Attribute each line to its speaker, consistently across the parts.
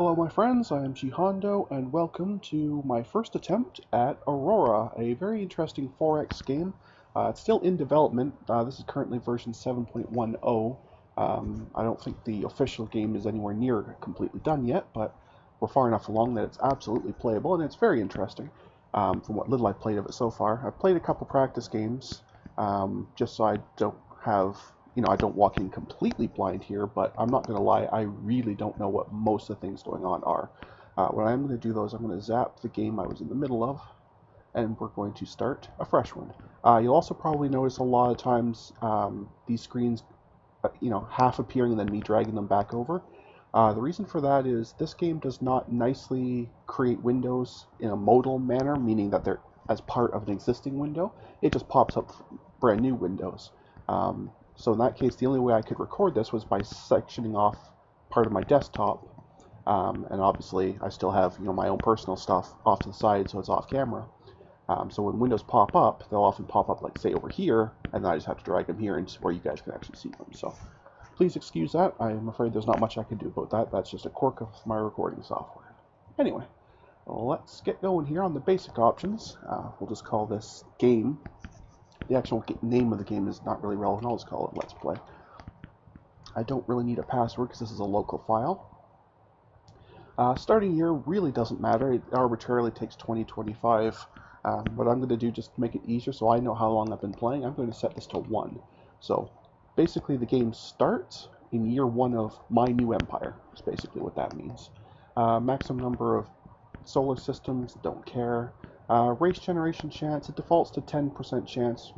Speaker 1: Hello my friends, I am GHondo and welcome to my first attempt at Aurora, a very interesting 4X game. It's still in development. This is currently version 7.10. I don't think the official game is anywhere near completely done yet, but we're far enough along that it's absolutely playable and it's very interesting from what little I've played of it so far. I've played a couple practice games just so I don't have I don't walk in completely blind here, but I'm not going to lie, I really don't know what most of the things going on are. What I'm going to do though is I'm going to zap the game I was in the middle of, and we're going to start a fresh one. You'll also probably notice a lot of times these screens, half appearing and then me dragging them back over. The reason for that is this game does not nicely create windows in a modal manner, meaning that they're as part of an existing window. It just pops up brand new windows. So in that case, the only way I could record this was by sectioning off part of my desktop, and obviously I still have my own personal stuff off to the side, so it's off camera. So when windows pop up, they'll often pop up like say over here, and then I just have to drag them here into where you guys can actually see them. So please excuse that. I'm afraid there's not much I can do about that. That's just a quirk of my recording software. Anyway, let's get going here on the basic options. We'll just call this game. The actual name of the game is not really relevant. I'll just call it Let's Play. I don't really need a password because this is a local file. Starting year really doesn't matter. It arbitrarily takes 2025. What I'm going to do just to make it easier so I know how long I've been playing, I'm going to set this to 1. So basically the game starts in year 1 of my new empire. Is basically what that means. Maximum number of solar systems, don't care. Race generation chance, it defaults to 10% chance.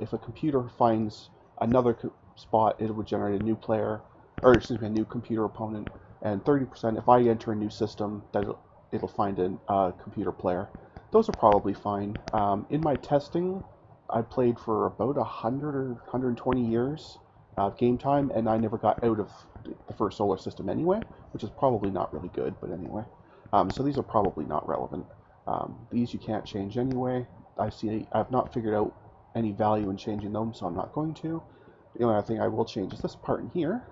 Speaker 1: If a computer finds another spot, it would generate a new player, or excuse me, a new computer opponent, and 30% if I enter a new system, that it'll find a computer player. Those are probably fine. In my testing, I played for about 100 or 120 years of game time, and I never got out of the first solar system anyway, which is probably not really good, but anyway. So these are probably not relevant. These you can't change anyway. I've not figured out any value in changing them, so I'm not going to. The only other thing I will change is this part in here.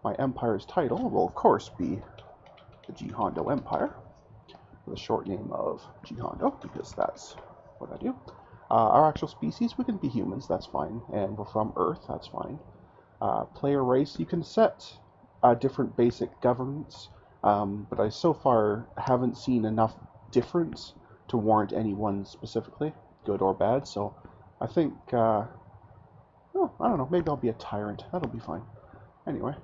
Speaker 1: My empire's title will of course be the GHondo Empire, with a short name of GHondo, because that's what I do. Our actual species, we can be humans, that's fine, and we're from Earth, that's fine. Player race, you can set different basic governments, but I so far haven't seen enough difference to warrant any one specifically, good or bad. So I think, I don't know, maybe I'll be a tyrant. That'll be fine. Anyway,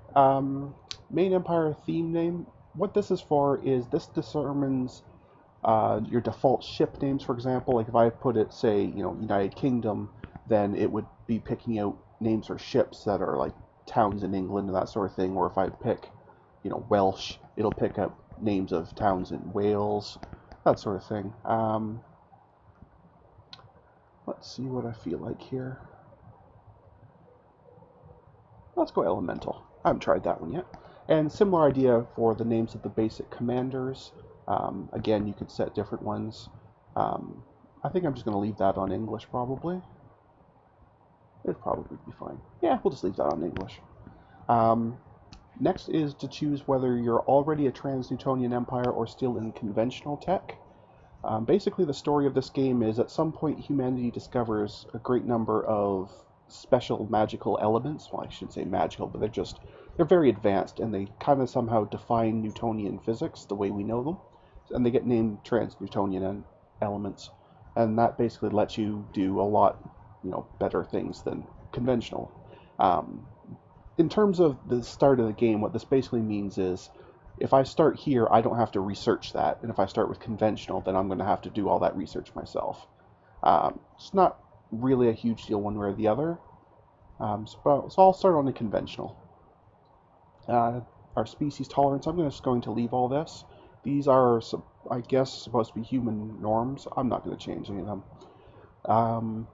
Speaker 1: main empire theme name. What this is for is this determines your default ship names. For example, like if I put it, say, United Kingdom, then it would be picking out names for ships that are like towns in England and that sort of thing. Or if I pick, Welsh, it'll pick up names of towns in Wales, that sort of thing. Let's see what I feel like here. Let's go elemental. I haven't tried that one yet. And similar idea for the names of the basic commanders. Again, you could set different ones. I think I'm just going to leave that on English probably. It'd probably be fine. Yeah, we'll just leave that on English. Next is to choose whether you're already a trans-newtonian empire or still in conventional tech. Basically, the story of this game is at some point humanity discovers a great number of special magical elements. Well, I shouldn't say magical, but they're very advanced, and they kind of somehow define Newtonian physics the way we know them. And they get named trans-newtonian elements. And that basically lets you do a lot, better things than conventional. In terms of the start of the game, what this basically means is if I start here, I don't have to research that. And if I start with conventional, then I'm going to have to do all that research myself. It's not really a huge deal one way or the other. So I'll start on the conventional. Our species tolerance, I'm just going to leave all this. These are, I guess, supposed to be human norms. I'm not going to change any of them.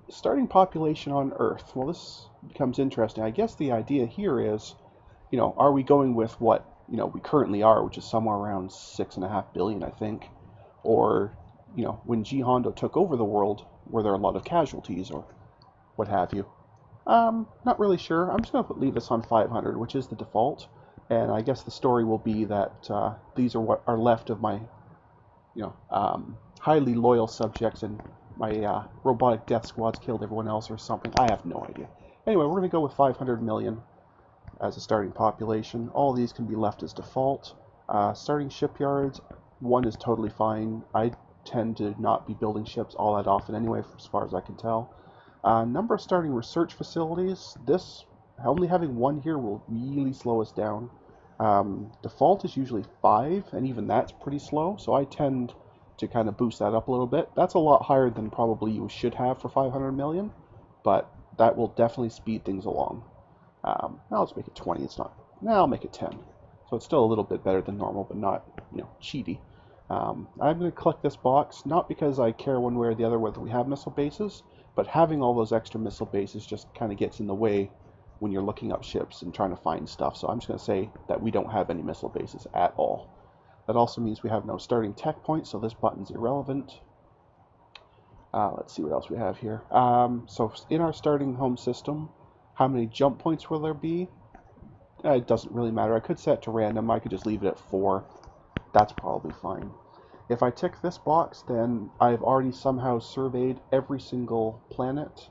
Speaker 1: Starting population on Earth. Well, this becomes interesting. I guess the idea here is, are we going with what, we currently are, which is somewhere around 6.5 billion, I think, or, when GHondo took over the world, were there a lot of casualties or what have you? Not really sure. I'm just going to leave this on 500, which is the default. And I guess the story will be that these are what are left of my, highly loyal subjects, and my robotic death squads killed everyone else or something. I have no idea. Anyway, we're going to go with 500 million as a starting population. All these can be left as default. Starting shipyards, 1 is totally fine. I tend to not be building ships all that often anyway, as far as I can tell. Number of starting research facilities, this only having 1 here will really slow us down. Default is usually 5, and even that's pretty slow, so I tend to kind of boost that up a little bit. That's a lot higher than probably you should have for 500 million, but that will definitely speed things along. Now let's make it 20. It's not. Now I'll make it 10. So it's still a little bit better than normal, but not, cheaty. I'm going to collect this box, not because I care one way or the other whether we have missile bases, but having all those extra missile bases just kind of gets in the way when you're looking up ships and trying to find stuff. So I'm just going to say that we don't have any missile bases at all. That also means we have no starting tech points, so this button's irrelevant. Let's see what else we have here. So in our starting home system, how many jump points will there be? It doesn't really matter. I could set it to random. I could just leave it at 4. That's probably fine. If I tick this box, then I've already somehow surveyed every single planet,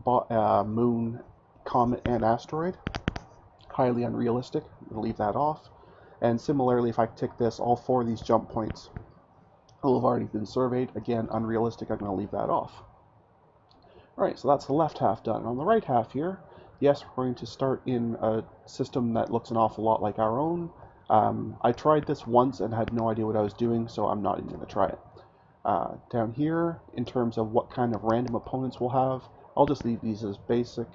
Speaker 1: moon, comet, and asteroid. Highly unrealistic. I'm going to leave that off. And similarly, if I tick this, all 4 of these jump points will have already been surveyed. Again, unrealistic. I'm going to leave that off. Alright, so that's the left half done. On the right half here, yes, we're going to start in a system that looks an awful lot like our own. I tried this once and had no idea what I was doing, so I'm not even going to try it. Down here, in terms of what kind of random opponents we'll have, I'll just leave these as basic,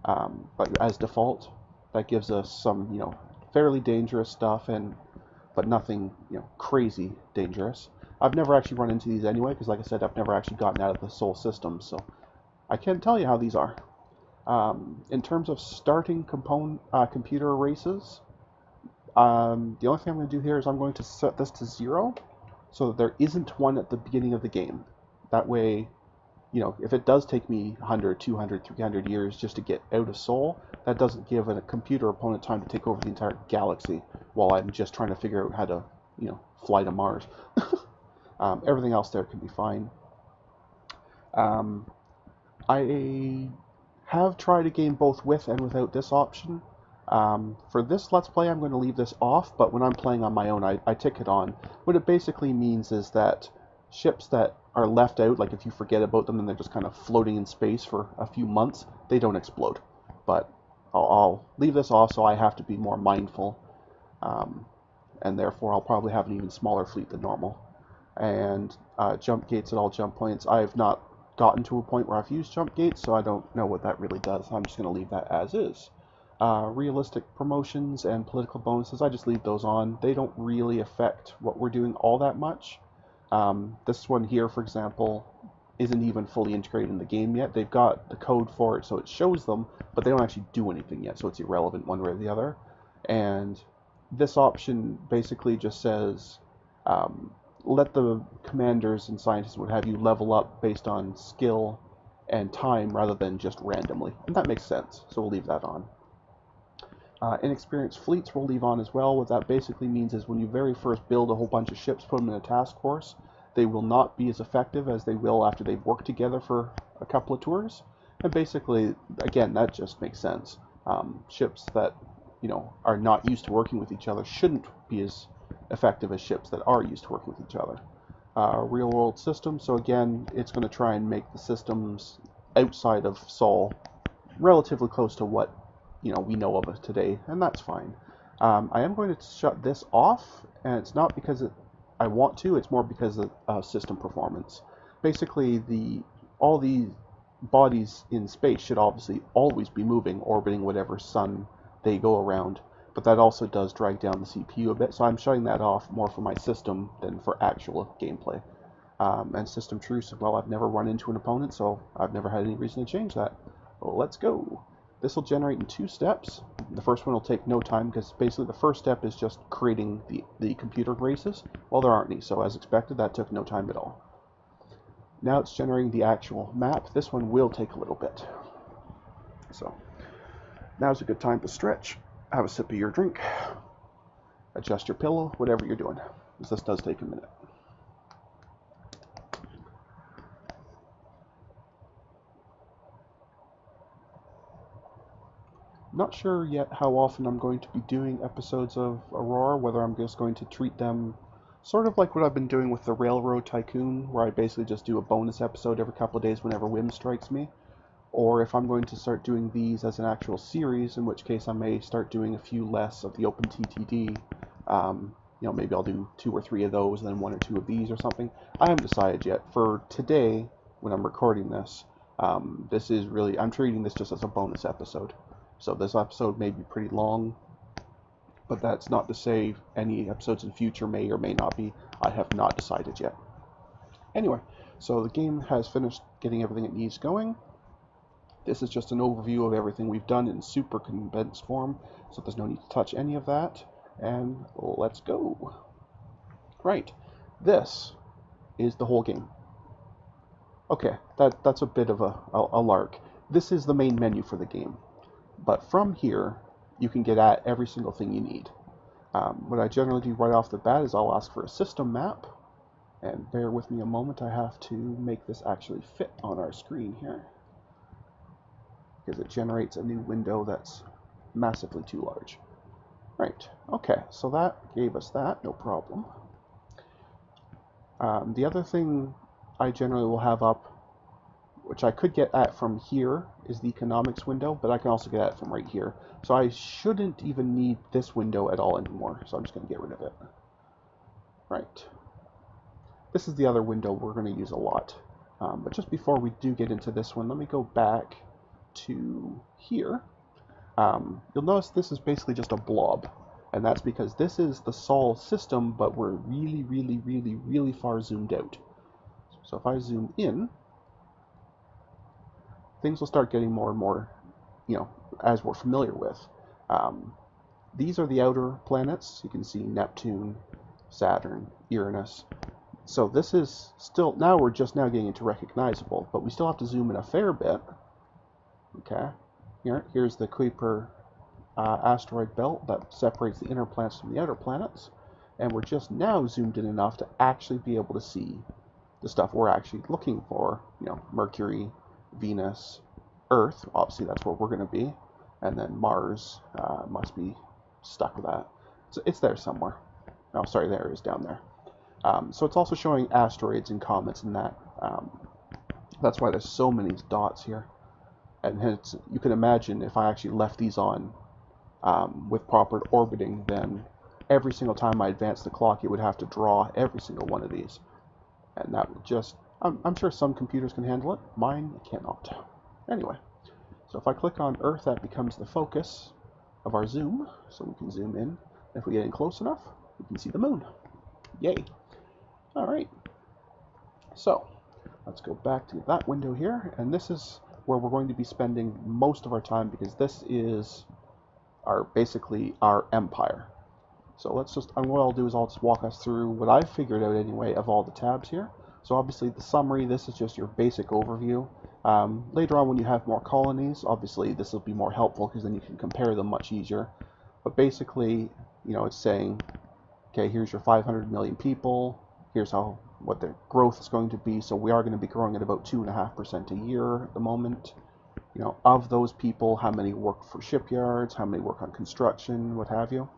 Speaker 1: but as default. That gives us some, fairly dangerous stuff, but nothing, crazy dangerous. I've never actually run into these anyway, because like I said, I've never actually gotten out of the Sol system, so I can't tell you how these are. In terms of starting computer races, the only thing I'm going to do here is I'm going to set this to 0, so that there isn't one at the beginning of the game. That way, if it does take me 100, 200, 300 years just to get out of Sol, that doesn't give a computer opponent time to take over the entire galaxy while I'm just trying to figure out how to, fly to Mars. Everything else there can be fine. I have tried a game both with and without this option. For this Let's Play, I'm going to leave this off, but when I'm playing on my own, I tick it on. What it basically means is that ships that are left out, like if you forget about them and they're just kind of floating in space for a few months, they don't explode. But I'll leave this off, so I have to be more mindful, and therefore I'll probably have an even smaller fleet than normal. And jump gates at all jump points, I've not gotten to a point where I've used jump gates, so I don't know what that really does. I'm just going to leave that as is. Realistic promotions and political bonuses, I just leave those on. They don't really affect what we're doing all that much. This one here, for example, isn't even fully integrated in the game yet. They've got the code for it, so it shows them, but they don't actually do anything yet, so it's irrelevant one way or the other. And this option basically just says, let the commanders and scientists, what have you, level up based on skill and time rather than just randomly. And that makes sense, so we'll leave that on. Inexperienced fleets we'll leave on as well. What that basically means is when you very first build a whole bunch of ships, put them in a task force, they will not be as effective as they will after they've worked together for a couple of tours. And basically, again, that just makes sense. Ships that, are not used to working with each other shouldn't be as effective as ships that are used to working with each other. Real world system, so again, it's going to try and make the systems outside of Sol relatively close to what we know of it today, and that's fine. I am going to shut this off, and it's not because I want to, it's more because of system performance. Basically, all these bodies in space should obviously always be moving, orbiting whatever sun they go around, but that also does drag down the CPU a bit, so I'm shutting that off more for my system than for actual gameplay. And system truce, well, I've never run into an opponent, so I've never had any reason to change that. Well, let's go. This will generate in 2 steps. The first one will take no time because basically the first step is just creating the computer races. Well, there aren't any, so as expected, that took no time at all. Now it's generating the actual map. This one will take a little bit. So now's a good time to stretch. Have a sip of your drink. adjust your pillow, whatever you're doing, because this does take a minute. Not sure yet how often I'm going to be doing episodes of Aurora, whether I'm just going to treat them sort of like what I've been doing with the Railroad Tycoon, where I basically just do a bonus episode every couple of days whenever whim strikes me, or if I'm going to start doing these as an actual series, in which case I may start doing a few less of the Open TTD. Maybe I'll do 2 or 3 of those and then 1 or 2 of these or something. I haven't decided yet. For today, when I'm recording this, this is really, I'm treating this just as a bonus episode. So this episode may be pretty long, but that's not to say any episodes in the future may or may not be. I have not decided yet. Anyway, so the game has finished getting everything it needs going. This is just an overview of everything we've done in super condensed form, so there's no need to touch any of that. And let's go. Right, this is the whole game. Okay, that's a bit of a lark. This is the main menu for the game. But from here, you can get at every single thing you need. What I generally do right off the bat is I'll ask for a system map. And bear with me a moment, I have to make this actually fit on our screen here, because it generates a new window that's massively too large. Right, okay, so that gave us that, no problem. The other thing I generally will have up, which I could get at from here, is the economics window, but I can also get at it from right here. So I shouldn't even need this window at all anymore, so I'm just going to get rid of it. Right. This is the other window we're going to use a lot. But just before we do get into this one, let me go back to here. You'll notice this is basically just a blob, and that's because this is the Sol system, but we're really, really, really, really far zoomed out. So if I zoom in, things will start getting more and more, as we're familiar with. These are the outer planets. You can see Neptune, Saturn, Uranus. So this is still, now we're just now getting into recognizable, but we still have to zoom in a fair bit. Okay, here's the Kuiper asteroid belt that separates the inner planets from the outer planets, and we're just now zoomed in enough to actually be able to see the stuff we're actually looking for. Mercury, Venus, Earth, obviously that's where we're going to be, and then Mars must be stuck with that. So it's there somewhere. Oh, sorry, there it is down there. So it's also showing asteroids and comets and that. That's why there's so many dots here. And you can imagine if I actually left these on with proper orbiting, then every single time I advance the clock, it would have to draw every single one of these. And that would just, I'm sure some computers can handle it. Mine cannot. Anyway, so if I click on Earth, that becomes the focus of our zoom. So we can zoom in. If we get in close enough, we can see the moon. Yay. All right. So let's go back to that window here. And this is where we're going to be spending most of our time, because this is basically our empire. So what I'll do is I'll just walk us through what I've figured out anyway of all the tabs here. So obviously the summary, this is just your basic overview. Later on when you have more colonies, obviously this will be more helpful because then you can compare them much easier. But basically, it's saying, okay, here's your 500 million people, here's what their growth is going to be. So we are going to be growing at about 2.5% a year at the moment. Of those people, how many work for shipyards, how many work on construction, what have you.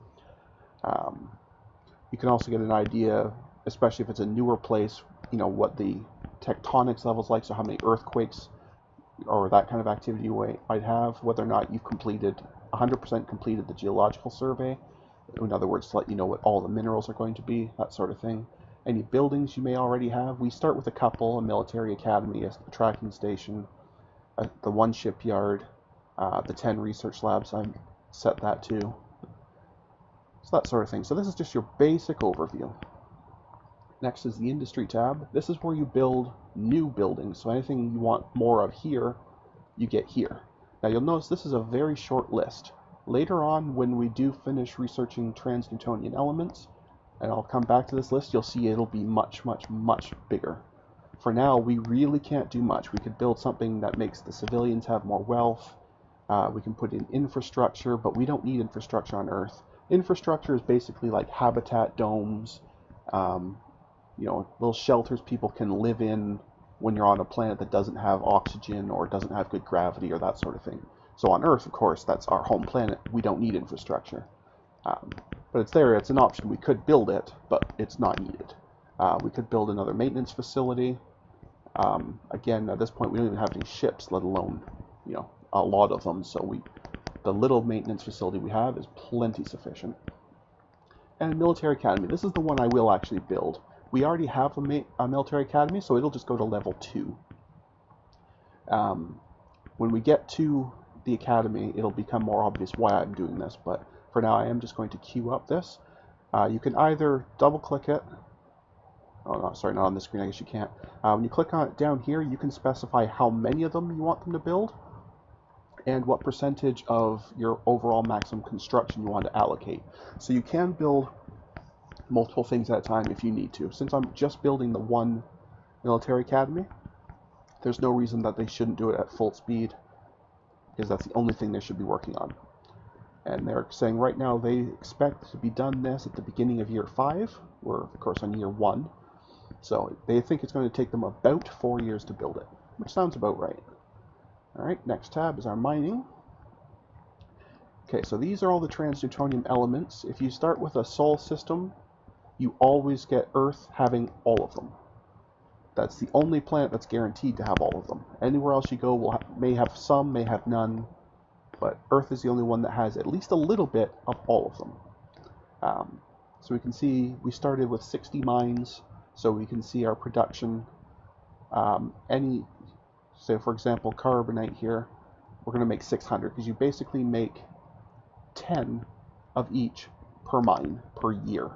Speaker 1: You can also get an idea, especially if it's a newer place, what the tectonics level's like, so how many earthquakes or that kind of activity you might have, whether or not you've 100% completed the geological survey. In other words, to let you know what all the minerals are going to be, that sort of thing. Any buildings you may already have. We start with a couple, a military academy, a tracking station, the 1 shipyard, the 10 research labs, I set that too. So that sort of thing. So this is just your basic overview. Next is the industry tab. This is where you build new buildings. So anything you want more of here, you get here. Now you'll notice this is a very short list. Later on, when we do finish researching trans-newtonian elements, and I'll come back to this list, you'll see it'll be much, much, much bigger. For now, we really can't do much. We could build something that makes the civilians have more wealth. We can put in infrastructure, but we don't need infrastructure on Earth. Infrastructure is basically like habitat domes, little shelters people can live in when you're on a planet that doesn't have oxygen or doesn't have good gravity or that sort of thing. So on Earth, of course, that's our home planet. We don't need infrastructure. But it's there. It's an option. We could build it, but it's not needed. We could build another maintenance facility. Again, at this point, we don't even have any ships, let alone, a lot of them. So the little maintenance facility we have is plenty sufficient. And military academy. This is the one I will actually build. We already have a military academy, so it'll just go to level 2. When we get to the academy, it'll become more obvious why I'm doing this, but for now I am just going to queue up this. You can either double click it. Oh, no, sorry, not on this screen, I guess you can't. When you click on it down here, you can specify how many of them you want them to build and what percentage of your overall maximum construction you want to allocate. So you can build multiple things at a time if you need to. Since I'm just building the one military academy, there's no reason that they shouldn't do it at full speed, because that's the only thing they should be working on. And they're saying right now they expect to be done this at the beginning of year 5. We're, of course, on year 1. So they think it's going to take them about 4 years to build it, which sounds about right. Alright, next tab is our mining. Okay, so these are all the trans-newtonian elements. If you start with a Sol system, you always get Earth having all of them. That's the only planet that's guaranteed to have all of them. Anywhere else you go may have some, may have none, but Earth is the only one that has at least a little bit of all of them. So we can see we started with 60 mines, so we can see our production. Say for example, carbonite here, we're going to make 600, because you basically make 10 of each per mine per year,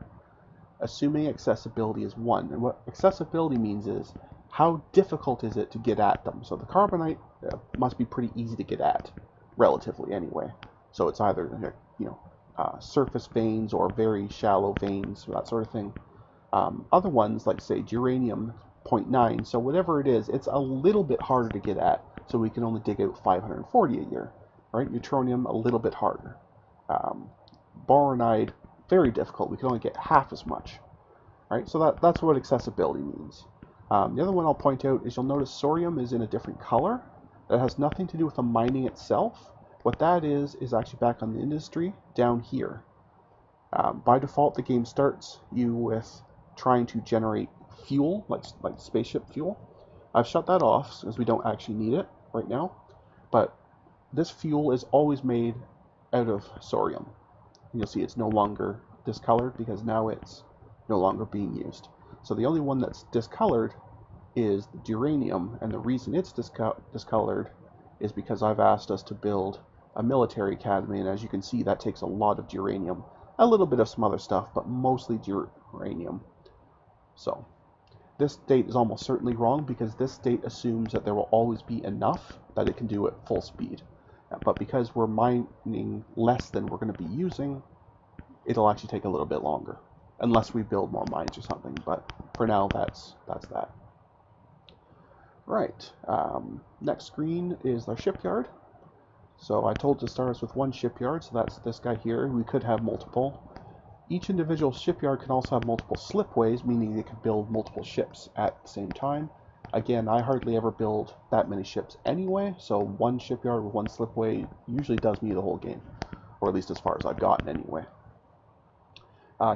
Speaker 1: assuming accessibility is 1. And what accessibility means is how difficult is it to get at them. So the carbonite must be pretty easy to get at, relatively anyway. So it's either surface veins or very shallow veins, that sort of thing. Other ones, like say uranium, 0.9, so whatever it is, it's a little bit harder to get at, so we can only dig out 540 a year. Right? Neutronium, a little bit harder. Boronite, very difficult. We can only get half as much. Right? So that's what accessibility means. The other one I'll point out is you'll notice Sorium is in a different color. That has nothing to do with the mining itself. What that is actually back on the industry down here. By default, the game starts you with trying to generate fuel, like spaceship fuel. I've shut that off because we don't actually need it right now. But this fuel is always made out of Sorium. And you'll see it's no longer discolored because now it's no longer being used. So the only one that's discolored is the uranium, and the reason it's discolored is because I've asked us to build a military academy, and as you can see, that takes a lot of uranium. A little bit of some other stuff, but mostly uranium. So this date is almost certainly wrong, because this date assumes that there will always be enough that it can do at full speed. But because we're mining less than we're going to be using, it'll actually take a little bit longer, unless we build more mines or something. But for now, that's that. Right. Next screen is our shipyard. So I told to start us with one shipyard, so that's this guy here. We could have multiple. Each individual shipyard can also have multiple slipways, meaning they can build multiple ships at the same time. Again, I hardly ever build that many ships anyway, so one shipyard with one slipway usually does me the whole game, or at least as far as I've gotten anyway.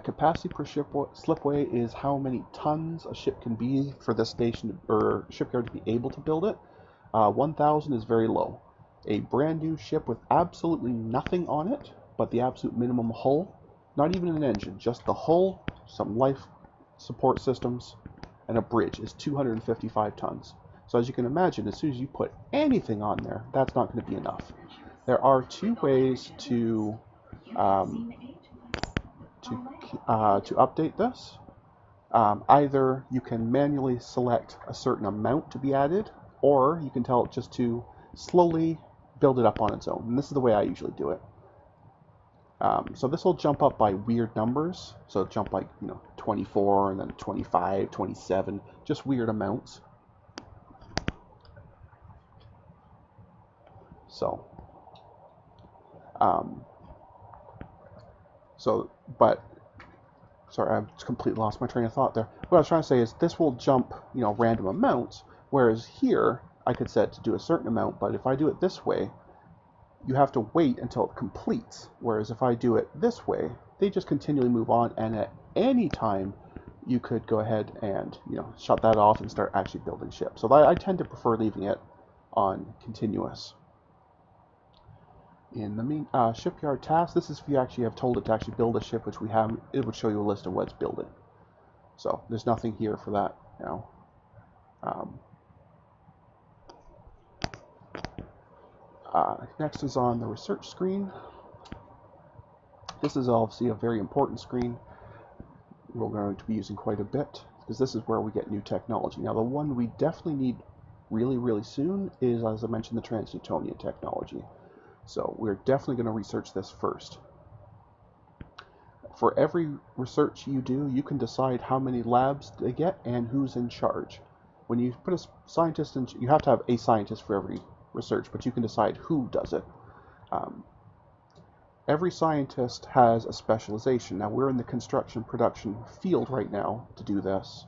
Speaker 1: Capacity per slipway is how many tons a ship can be for this station or shipyard to be able to build it. 1,000 is very low. A brand new ship with absolutely nothing on it, but the absolute minimum hull, not even an engine, just the hull, some life support systems, and a bridge is 255 tons. So as you can imagine, as soon as you put anything on there, that's not going to be enough. There are two ways to update this. Either you can manually select a certain amount to be added, or you can tell it just to slowly build it up on its own. And this is the way I usually do it. So this will jump up by weird numbers. So jump like 24 and then 25, 27, just weird amounts. So, but sorry, I've completely lost my train of thought there. What I was trying to say is this will jump, random amounts, whereas here I could set to do a certain amount, but if I do it this way, you have to wait until it completes. Whereas if I do it this way, they just continually move on, and at any time you could go ahead and shut that off and start actually building ships. So I tend to prefer leaving it on continuous. In the shipyard task, this is if you actually have told it to actually build a ship, which we haven't. It would show you a list of what it's building. So there's nothing here for that now. Next is on the research screen. This is obviously a very important screen. We're going to be using quite a bit because this is where we get new technology. Now the one we definitely need really, really soon is, as I mentioned, the trans-newtonian technology. So we're definitely going to research this first. For every research you do, you can decide how many labs they get and who's in charge. When you put a scientist in, you have to have a scientist for every research, but you can decide who does it. Every scientist has a specialization. Now we're in the construction production field right now to do this.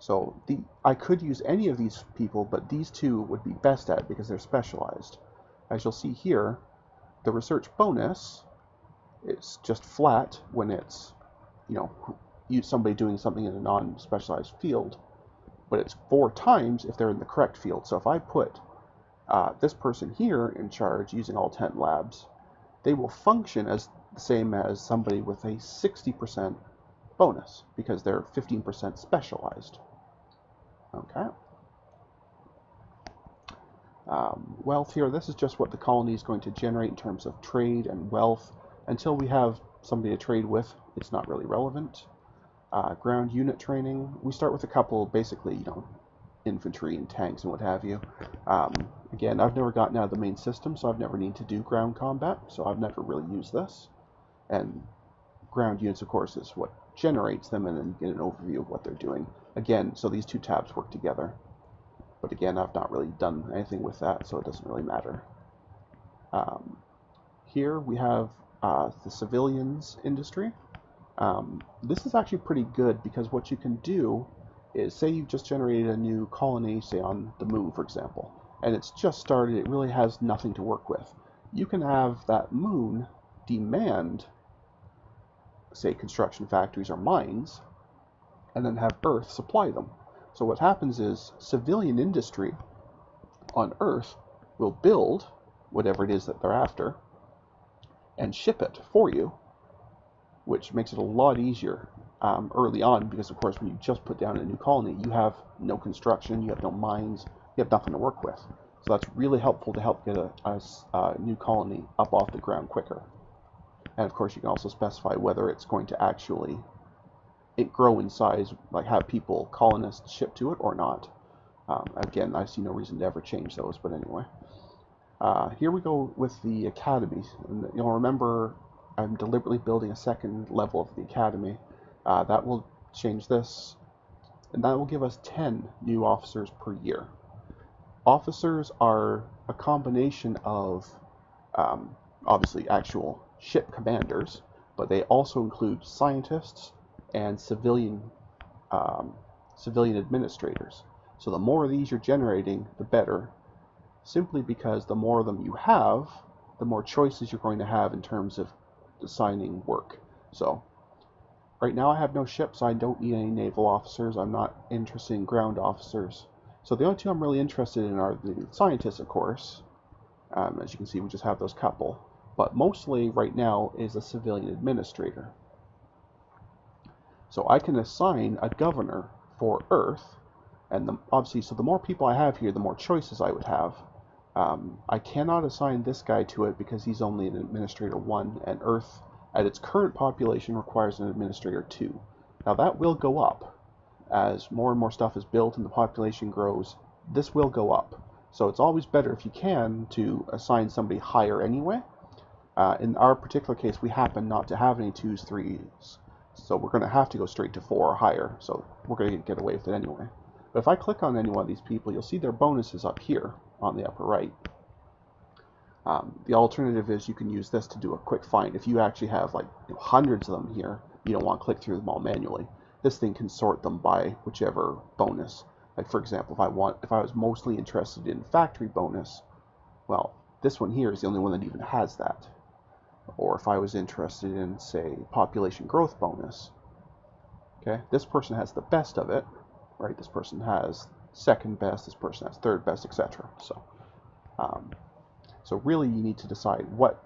Speaker 1: So I could use any of these people, but these two would be best at it because they're specialized. As you'll see here, the research bonus is just flat when it's, somebody doing something in a non-specialized field, but it's 4 times if they're in the correct field. So if I put this person here in charge using all 10 labs, they will function as the same as somebody with a 60% bonus because they're 15% specialized. Okay. Wealth here, this is just what the colony is going to generate in terms of trade and wealth. Until we have somebody to trade with, it's not really relevant. Ground unit training, we start with a couple, basically, infantry and tanks and what have you. Again, I've never gotten out of the main system, so I've never needed to do ground combat, so I've never really used this. And ground units, of course, is what generates them, and then you get an overview of what they're doing. Again, so these two tabs work together. But again, I've not really done anything with that, so it doesn't really matter. Here we have the civilians industry. This is actually pretty good because what you can do is, say you've just generated a new colony, say on the moon, for example, and it's just started, it really has nothing to work with. You can have that moon demand, say, construction factories or mines, and then have Earth supply them. So what happens is civilian industry on Earth will build whatever it is that they're after and ship it for you, which makes it a lot easier early on because, of course, when you just put down a new colony, you have no construction, you have no mines, you have nothing to work with. So that's really helpful to help get a new colony up off the ground quicker. And, of course, you can also specify whether it's going to actually grow in size, like have people, colonists, ship to it or not. Again, I see no reason to ever change those, but anyway. Here we go with the academy. And you'll remember I'm deliberately building a second level of the academy. That will change this, and that will give us 10 new officers per year. Officers are a combination of, obviously, actual ship commanders, but they also include scientists and civilian administrators. So the more of these you're generating, the better, simply because the more of them you have, the more choices you're going to have in terms of assigning work. So right now I have no ships, I don't need any naval officers, I'm not interested in ground officers. So the only two I'm really interested in are the scientists, of course. As you can see, we just have those couple. But mostly right now is a civilian administrator. So I can assign a governor for Earth, and obviously, so the more people I have here, the more choices I would have. I cannot assign this guy to it because he's only an administrator 1, and Earth, at its current population, requires an administrator 2. Now that will go up. As more and more stuff is built and the population grows, this will go up. So it's always better if you can to assign somebody higher anyway. In our particular case, we happen not to have any 2s, 3s. So we're going to have to go straight to 4 or higher, so we're going to get away with it anyway. But if I click on any one of these people, you'll see their bonuses up here on the upper right. The alternative is you can use this to do a quick find. If you actually have like hundreds of them here, you don't want to click through them all manually. This thing can sort them by whichever bonus. Like for example, if I was mostly interested in factory bonus, well, this one here is the only one that even has that. Or if I was interested in, say, population growth bonus, okay, this person has the best of it, right? This person has second best, this person has third best, etc. So really you need to decide what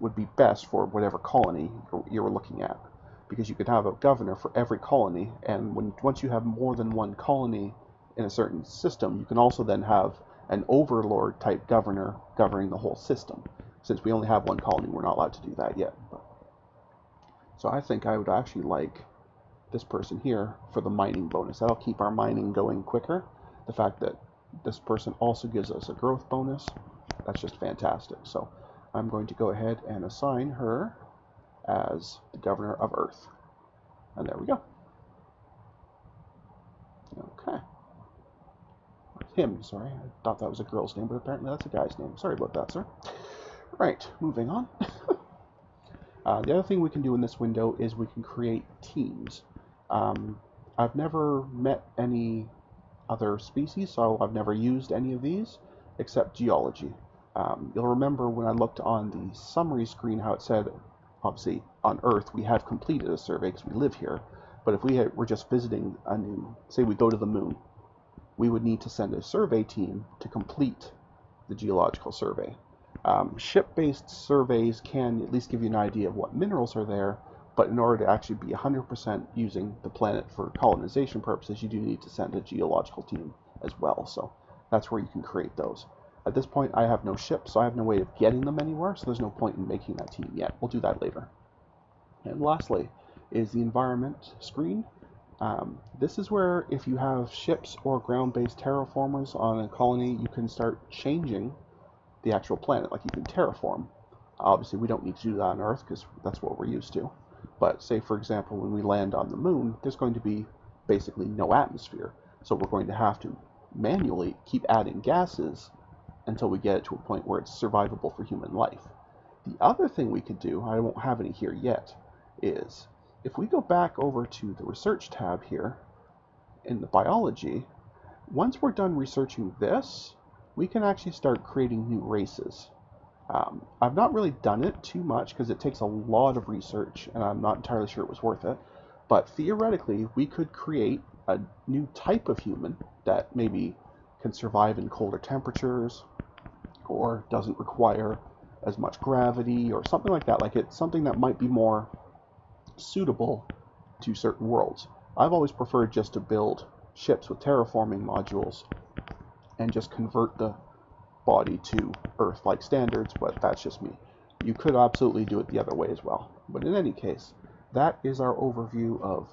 Speaker 1: would be best for whatever colony you're looking at, because you could have a governor for every colony, and once you have more than one colony in a certain system, you can also then have an overlord type governor governing the whole system. Since we only have one colony, we're not allowed to do that yet. So I think I would actually like this person here for the mining bonus. That'll keep our mining going quicker. The fact that this person also gives us a growth bonus, that's just fantastic. So I'm going to go ahead and assign her as the governor of Earth. And there we go. Okay. Him, sorry. I thought that was a girl's name, but apparently that's a guy's name. Sorry about that, sir. Right, moving on. The other thing we can do in this window is we can create teams. I've never met any other species, so I've never used any of these except geology. You'll remember when I looked on the summary screen how it said, obviously, on Earth we have completed a survey because we live here, but if we were just visiting a new, say we go to the moon, we would need to send a survey team to complete the geological survey. Ship-based surveys can at least give you an idea of what minerals are there, but in order to actually be 100% using the planet for colonization purposes, you do need to send a geological team as well. So that's where you can create those. At this point, I have no ship, so I have no way of getting them anywhere, so there's no point in making that team yet. We'll do that later. And lastly is the environment screen. This is where if you have ships or ground-based terraformers on a colony, you can start changing the actual planet, like you can terraform. Obviously we don't need to do that on Earth because that's what we're used to, but say for example when we land on the moon, there's going to be basically no atmosphere, so we're going to have to manually keep adding gases until we get it to a point where it's survivable for human life. The other thing we could do, I won't have any here yet, is if we go back over to the research tab here in the biology, once we're done researching this, we can actually start creating new races. I've not really done it too much because it takes a lot of research and I'm not entirely sure it was worth it, but theoretically we could create a new type of human that maybe can survive in colder temperatures or doesn't require as much gravity or something like that. Like it's something that might be more suitable to certain worlds. I've always preferred just to build ships with terraforming modules and just convert the body to Earth-like standards, but that's just me. You could absolutely do it the other way as well. But in any case, that is our overview of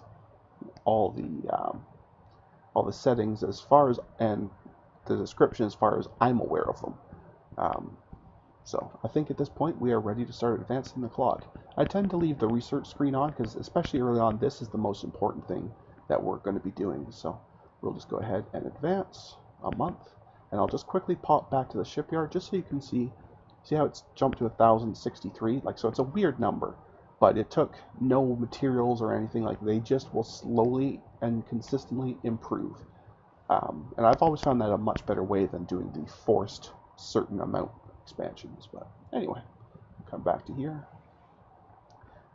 Speaker 1: all the settings as far as, and the description as far as I'm aware of them. So I think at this point we are ready to start advancing the clock. I tend to leave the research screen on because especially early on, this is the most important thing that we're going to be doing. So we'll just go ahead and advance a month. And I'll just quickly pop back to the shipyard just so you can see how it's jumped to 1063. Like, so it's a weird number, but it took no materials or anything. Like, they just will slowly and consistently improve. And I've always found that a much better way than doing the forced certain amount expansions. But anyway, come back to here.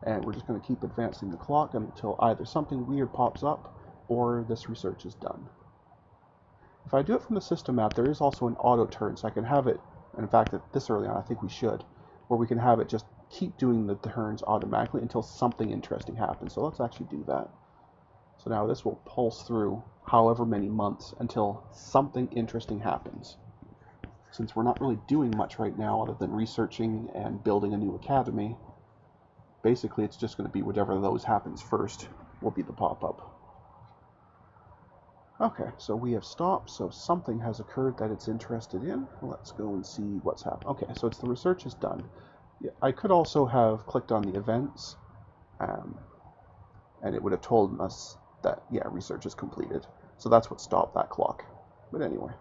Speaker 1: And we're just going to keep advancing the clock until either something weird pops up or this research is done. If I do it from the system map, there is also an auto turn, so I can have it, and in fact, at this early on, I think we should, where we can have it just keep doing the turns automatically until something interesting happens. So let's actually do that. So now this will pulse through however many months until something interesting happens. Since we're not really doing much right now other than researching and building a new academy, basically it's just going to be whatever of those happens first will be the pop-up. Okay, so we have stopped, so something has occurred that it's interested in. Let's go and see what's happened. Okay, so it's the research is done. Yeah, I could also have clicked on the events, and it would have told us that, yeah, research is completed. So that's what stopped that clock. But anyway.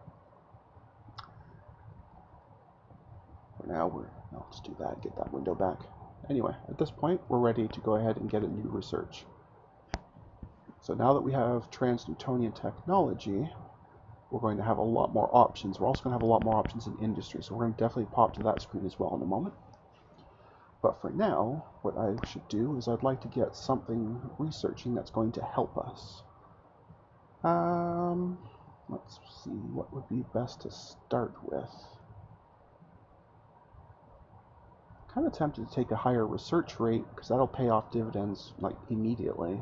Speaker 1: now, let's do that, get that window back. Anyway, at this point, we're ready to go ahead and get a new research. So now that we have trans-newtonian technology, we're going to have a lot more options. We're also going to have a lot more options in industry, so we're going to definitely pop to that screen as well in a moment. But for now, what I should do is I'd like to get something researching that's going to help us. Let's see, what would be best to start with? Kind of tempted to take a higher research rate because that'll pay off dividends like immediately.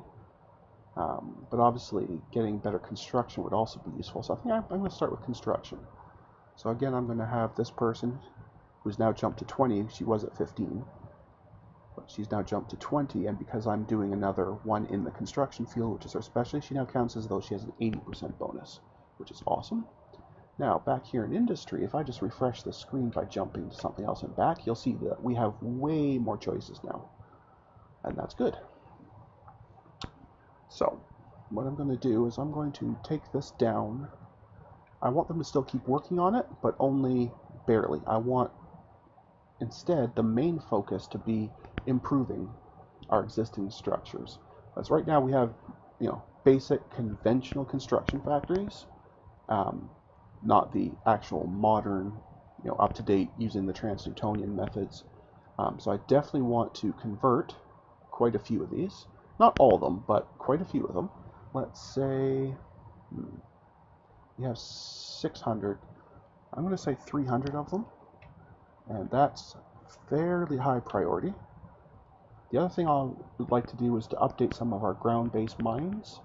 Speaker 1: But obviously getting better construction would also be useful. So I think I'm going to start with construction. So again, I'm going to have this person who's now jumped to 20. She was at 15. But she's now jumped to 20, and because I'm doing another one in the construction field, which is her specialty, she now counts as though she has an 80% bonus, which is awesome. Now, back here in industry, if I just refresh the screen by jumping to something else and back, you'll see that we have way more choices now, and that's good. So, what I'm going to do is I'm going to take this down. I want them to still keep working on it, but only barely. I want, instead, the main focus to be improving our existing structures. As right now we have, basic conventional construction factories, not the actual modern, up-to-date using the trans-newtonian methods. So I definitely want to convert quite a few of these. Not all of them, but quite a few of them. Let's say we have 600. I'm going to say 300 of them, and that's fairly high priority. The other thing I would like to do is to update some of our ground-based mines,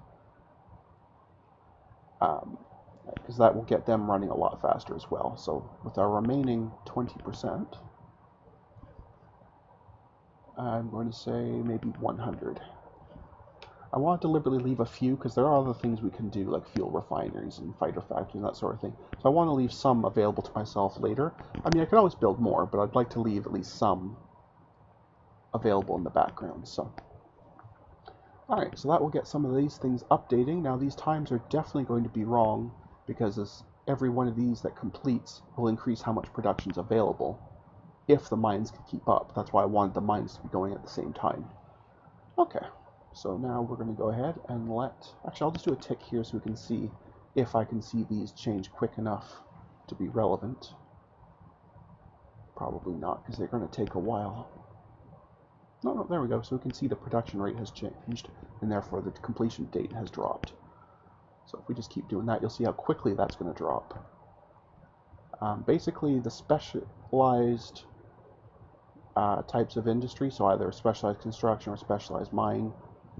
Speaker 1: because that will get them running a lot faster as well. So with our remaining 20%, I'm going to say maybe 100. I want to deliberately leave a few because there are other things we can do, like fuel refineries and fighter factories and that sort of thing. So I want to leave some available to myself later. I mean, I could always build more, but I'd like to leave at least some available in the background. So, alright, so that will get some of these things updating. Now these times are definitely going to be wrong because every one of these that completes will increase how much production is available if the mines can keep up. That's why I wanted the mines to be going at the same time. Okay, so now we're going to go ahead and actually I'll just do a tick here so we can see if I can see these change quick enough to be relevant. Probably not, because they're going to take a while. No, there we go. So we can see the production rate has changed, and therefore the completion date has dropped. So if we just keep doing that, you'll see how quickly that's going to drop. Basically, the specialized types of industry, so either specialized construction or specialized mine,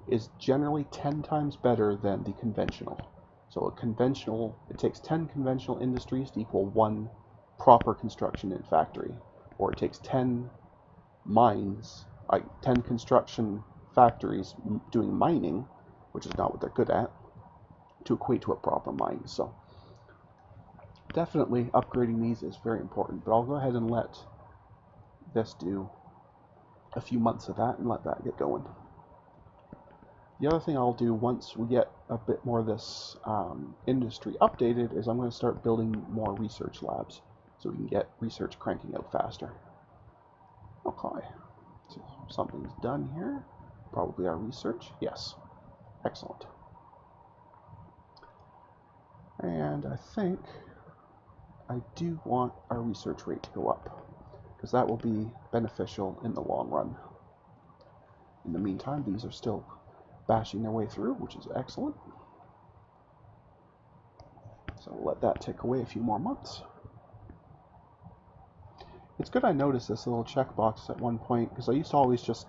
Speaker 1: is generally 10 times better than the conventional. So it takes 10 conventional industries to equal 1 proper construction in factory, or it takes 10 mines, like 10 construction factories doing mining, which is not what they're good at, to equate to a proper mine. So definitely upgrading these is very important, but I'll go ahead and let this do a few months of that and let that get going. The other thing I'll do once we get a bit more of this industry updated is I'm going to start building more research labs so we can get research cranking out faster. Okay, so something's done here. Probably our research. Yes, excellent. And I think I do want our research rate to go up, because that will be beneficial in the long run. In the meantime, these are still bashing their way through, which is excellent. So we'll let that take away a few more months. It's good I noticed this little checkbox at one point, because I used to always just,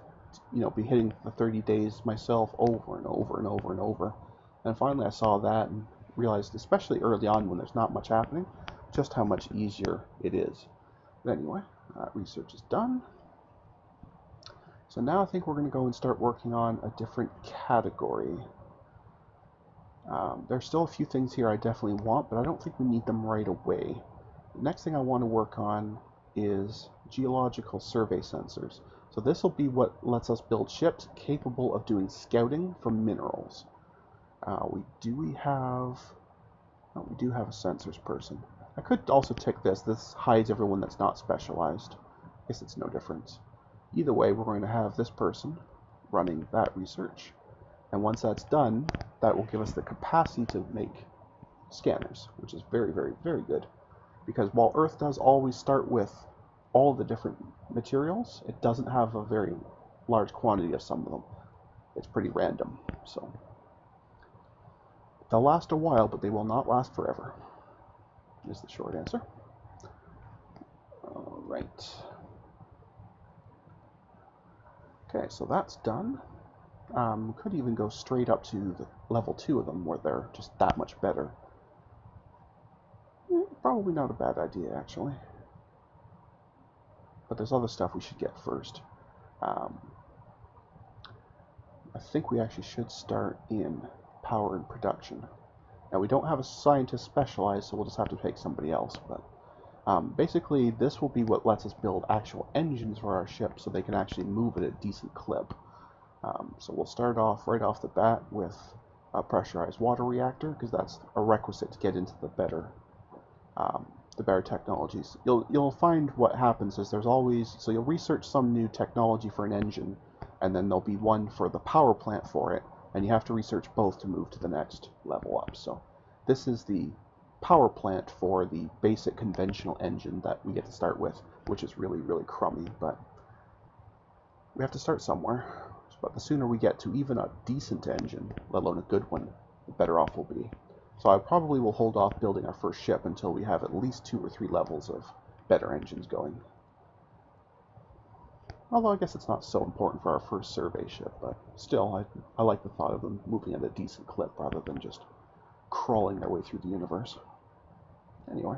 Speaker 1: be hitting the 30 days myself over and over and over and over. And finally I saw that and realized, especially early on when there's not much happening, just how much easier it is. But anyway, research is done. So now I think we're going to go and start working on a different category. There's still a few things here I definitely want, but I don't think we need them right away. The next thing I want to work on is geological survey sensors. So this will be what lets us build ships capable of doing scouting for minerals. We do have a sensors person. I could also tick this. This hides everyone that's not specialized. guess it's no difference. Either way, we're going to have this person running that research. And once that's done, that will give us the capacity to make scanners, which is very, very, very good. Because while Earth does always start with all the different materials, it doesn't have a very large quantity of some of them. It's pretty random, so they'll last a while, but they will not last forever, is the short answer. All right. Okay, so that's done. We could even go straight up to the level 2 of them, where they're just that much better. Probably not a bad idea, actually. But there's other stuff we should get first. I think we actually should start in power and production. Now, we don't have a scientist specialized, so we'll just have to take somebody else. But basically, this will be what lets us build actual engines for our ship, so they can actually move at a decent clip. So we'll start off right off the bat with a pressurized water reactor, because that's a requisite to get into the better technologies. You'll find what happens is there's always, so you'll research some new technology for an engine, and then there'll be one for the power plant for it, and you have to research both to move to the next level up. So this is the power plant for the basic conventional engine that we get to start with, which is really, really crummy, but we have to start somewhere. But the sooner we get to even a decent engine, let alone a good one, the better off we'll be. So I probably will hold off building our first ship until we have at least 2 or 3 levels of better engines going. Although I guess it's not so important for our first survey ship, but still, I like the thought of them moving at a decent clip rather than just crawling their way through the universe. Anyway,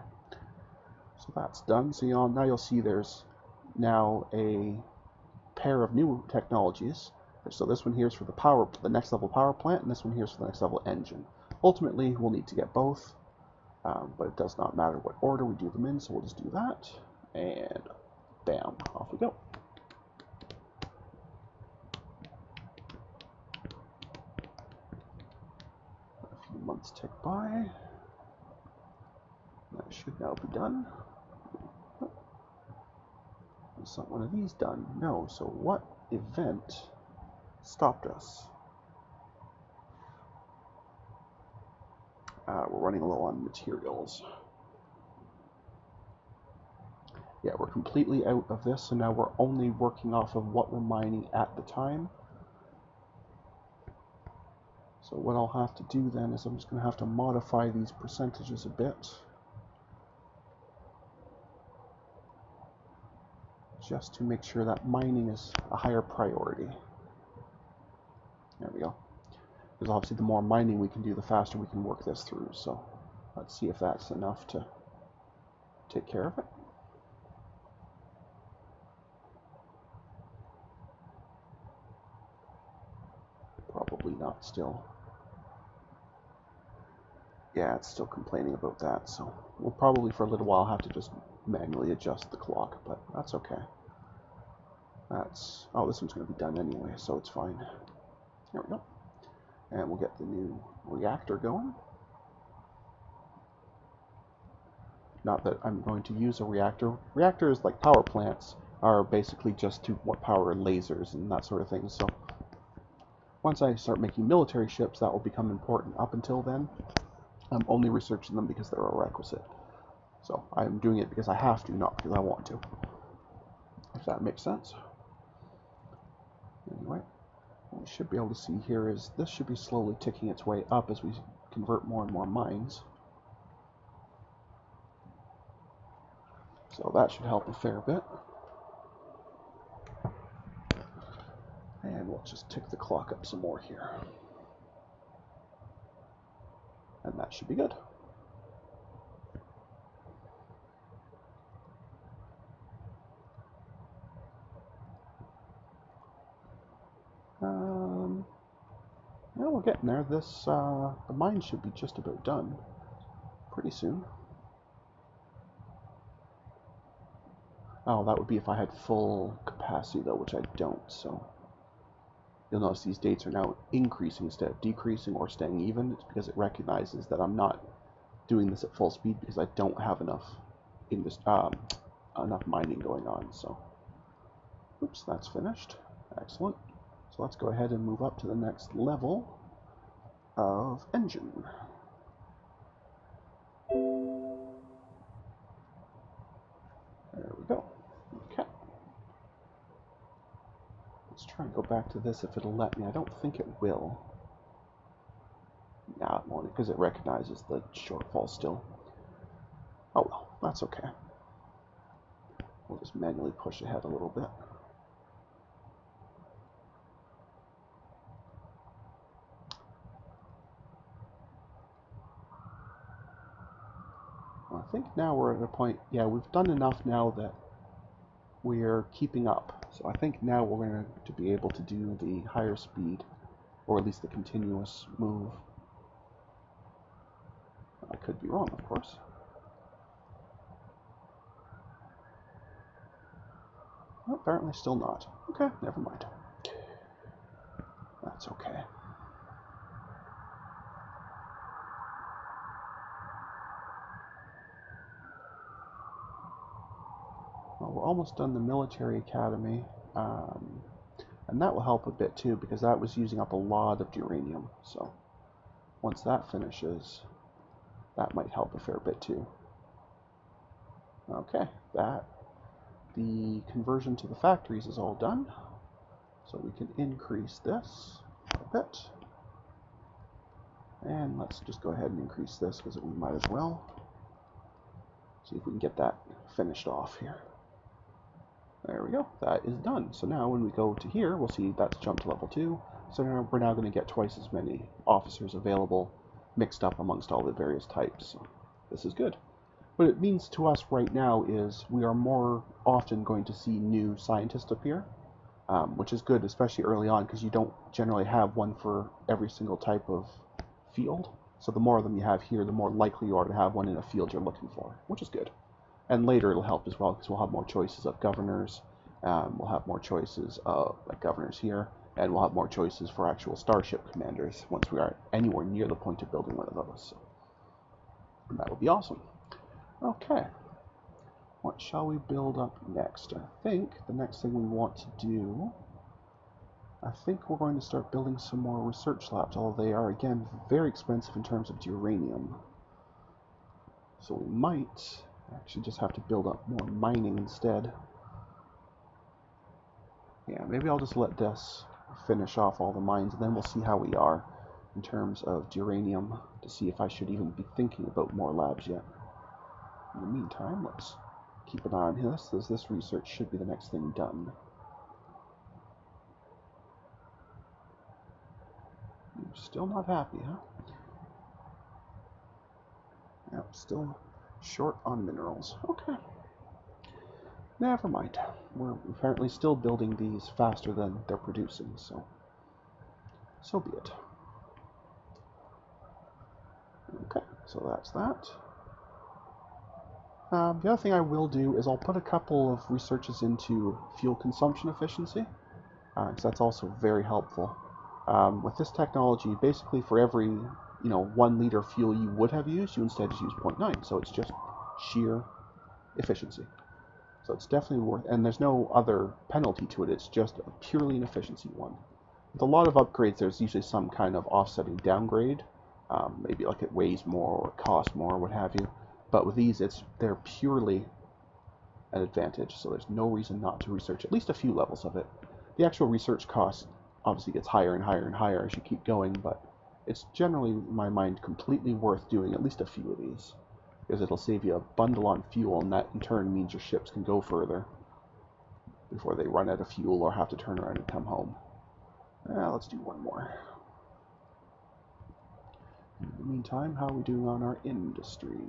Speaker 1: so that's done. So now you'll see there's now a pair of new technologies. So this one here is for the next level power plant, and this one here is for the next level engine. Ultimately, we'll need to get both, but it does not matter what order we do them in, so we'll just do that, and bam, off we go. A few months tick by. That should now be done. Is not one of these done? No, so what event stopped us? We're running a little on materials. Yeah, we're completely out of this, so now we're only working off of what we're mining at the time. So what I'll have to do then is I'm just going to have to modify these percentages a bit, just to make sure that mining is a higher priority. There we go. Because obviously the more mining we can do, the faster we can work this through. So let's see if that's enough to take care of it. Probably not still. Yeah, it's still complaining about that. So we'll probably for a little while have to just manually adjust the clock, but that's okay. Oh, this one's going to be done anyway, so it's fine. There we go. And we'll get the new reactor going. Not that I'm going to use a reactor. Reactors, like power plants, are basically just to power lasers and that sort of thing. So once I start making military ships, that will become important. Up until then, I'm only researching them because they're a requisite. So I'm doing it because I have to, not because I want to. If that makes sense. Anyway, what we should be able to see here is this should be slowly ticking its way up as we convert more and more mines. So that should help a fair bit. And we'll just tick the clock up some more here. And that should be good. Yeah, we're getting there. The mine should be just about done pretty soon. Oh, that would be if I had full capacity though, which I don't, so you'll notice these dates are now increasing instead of decreasing or staying even. It's because it recognizes that I'm not doing this at full speed because I don't have enough enough mining going on. So Oops, that's finished. Excellent. So let's go ahead and move up to the next level of engine. There we go. Okay. Let's try and go back to this if it'll let me. I don't think it will. Nah, it won't, because it recognizes the shortfall still. Oh well, that's okay. We'll just manually push ahead a little bit. Well, I think now we're at a point, yeah, we've done enough now that we're keeping up. So I think now we're going to be able to do the higher speed, or at least the continuous move. I could be wrong, of course. Well, apparently still not. Okay, never mind. That's okay. Well, we're almost done the military academy, and that will help a bit too, because that was using up a lot of uranium. So once that finishes, that might help a fair bit too. Okay, the conversion to the factories is all done, so we can increase this a bit. And let's just go ahead and increase this, because we might as well. See if we can get that finished off here. There we go, that is done. So now when we go to here, we'll see that's jumped to level 2. So now we're now going to get twice as many officers available, mixed up amongst all the various types. So this is good. What it means to us right now is we are more often going to see new scientists appear, which is good, especially early on, because you don't generally have one for every single type of field. So the more of them you have here, the more likely you are to have one in a field you're looking for, which is good. And later it'll help as well, because we'll have more choices of governors, we'll have more choices of governors here, and we'll have more choices for actual starship commanders once we are anywhere near the point of building one of those. So, and that will be awesome. Okay, what shall we build up next? I think the next thing we want to do, I think we're going to start building some more research labs, although they are, again, very expensive in terms of uranium. So we might actually just have to build up more mining instead. Yeah, maybe I'll just let this finish off all the mines, and then we'll see how we are in terms of uranium to see if I should even be thinking about more labs yet. In the meantime, let's keep an eye on this, as this research should be the next thing done. You're still not happy, huh? Yep, still short on minerals. Okay. Never mind. We're apparently still building these faster than they're producing, so be it. Okay, so that's that. The other thing I will do is I'll put a couple of researches into fuel consumption efficiency, because that's also very helpful. With this technology, basically for every 1 liter of fuel you would have used, you instead just use 0.9, so it's just sheer efficiency. So it's definitely worth, and there's no other penalty to it, it's just purely an efficiency one. With a lot of upgrades, there's usually some kind of offsetting downgrade, maybe like it weighs more or costs more, or what have you. But with these, they're purely an advantage, so there's no reason not to research at least a few levels of it. The actual research cost obviously gets higher and higher and higher as you keep going, but it's generally, in my mind, completely worth doing at least a few of these, because it'll save you a bundle on fuel, and that in turn means your ships can go further before they run out of fuel or have to turn around and come home. Let's do one more. In the meantime, how are we doing on our industry?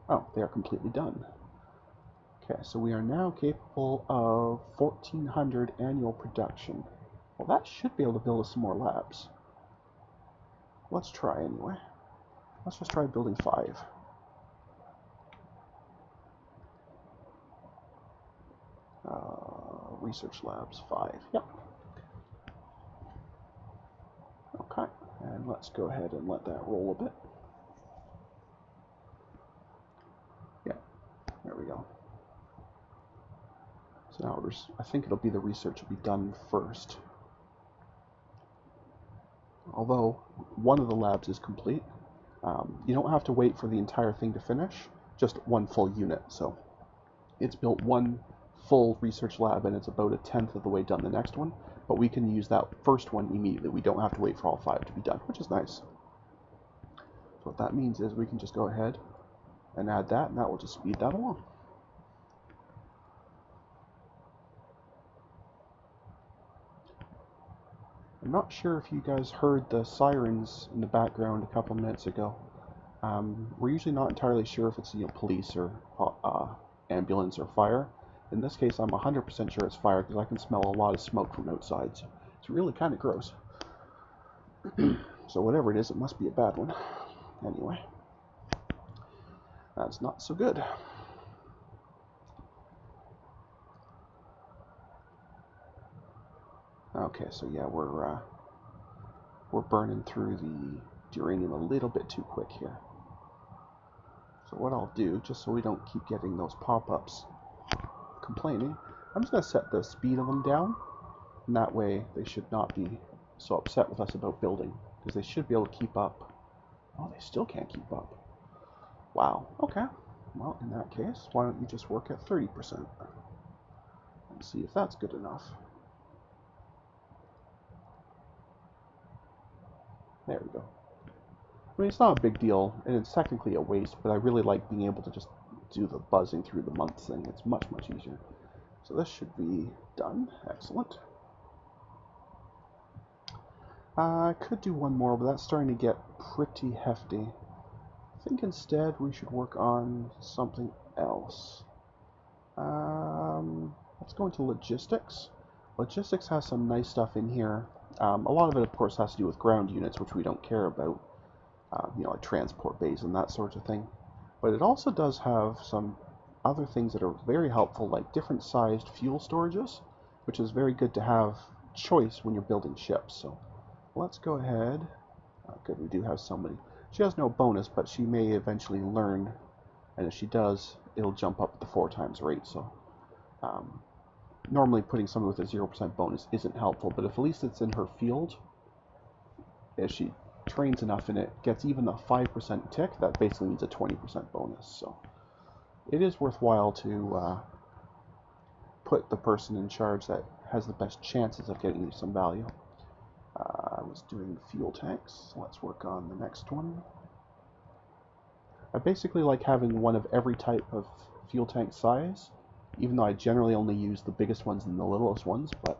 Speaker 1: Oh, they are completely done. Okay, so we are now capable of 1,400 annual production. Well, that should be able to build us some more labs. Let's try anyway. Let's just try building 5. Research labs 5. Yep. Okay, and let's go ahead and let that roll a bit. Yeah, there we go. So now I think it'll be the research will be done first. Although one of the labs is complete. You don't have to wait for the entire thing to finish, just one full unit. So it's built one full research lab and it's about 1/10 of the way done the next one, but we can use that first one immediately. We don't have to wait for all 5 to be done, which is nice. So what that means is we can just go ahead and add that, and that will just speed that along. I'm not sure if you guys heard the sirens in the background a couple minutes ago. We're usually not entirely sure if it's police or ambulance or fire. In this case, I'm 100% sure it's fire because I can smell a lot of smoke from outside. So it's really kind of gross. So whatever it is, it must be a bad one. Anyway, that's not so good. Okay, so yeah, we're burning through the uranium a little bit too quick here. So what I'll do, just so we don't keep getting those pop-ups complaining, I'm just going to set the speed of them down, and that way they should not be so upset with us about building, because they should be able to keep up. Oh, they still can't keep up. Wow, okay. Well, in that case, why don't you just work at 30% and see if that's good enough. There we go. I mean, it's not a big deal, and it's technically a waste, but I really like being able to just do the buzzing through the months thing. It's much, much easier. So this should be done. Excellent. I could do one more, but that's starting to get pretty hefty. I think instead we should work on something else. Let's go into logistics. Logistics has some nice stuff in here. A lot of it, of course, has to do with ground units, which we don't care about. Like transport bays and that sort of thing. But it also does have some other things that are very helpful, like different sized fuel storages, which is very good to have choice when you're building ships. So let's go ahead. Good, we do have somebody. She has no bonus, but she may eventually learn, and if she does, it'll jump up at the 4 times rate. So normally putting somebody with a 0% bonus isn't helpful, but if at least it's in her field, if she trains enough in it, gets even a 5% tick, that basically means a 20% bonus. So it is worthwhile to put the person in charge that has the best chances of getting you some value. I was doing fuel tanks. Let's work on the next one. I basically like having one of every type of fuel tank size, even though I generally only use the biggest ones and the littlest ones, but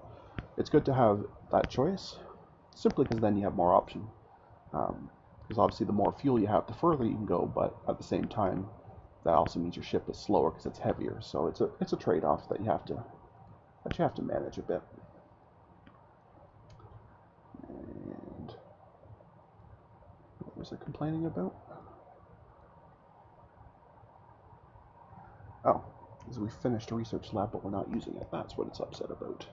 Speaker 1: it's good to have that choice, simply because then you have more option. Because obviously the more fuel you have, the further you can go, but at the same time, that also means your ship is slower because it's heavier. So it's a trade-off that you have to manage a bit. And what was I complaining about? Oh, is we finished a research lab, but we're not using it. That's what it's upset about.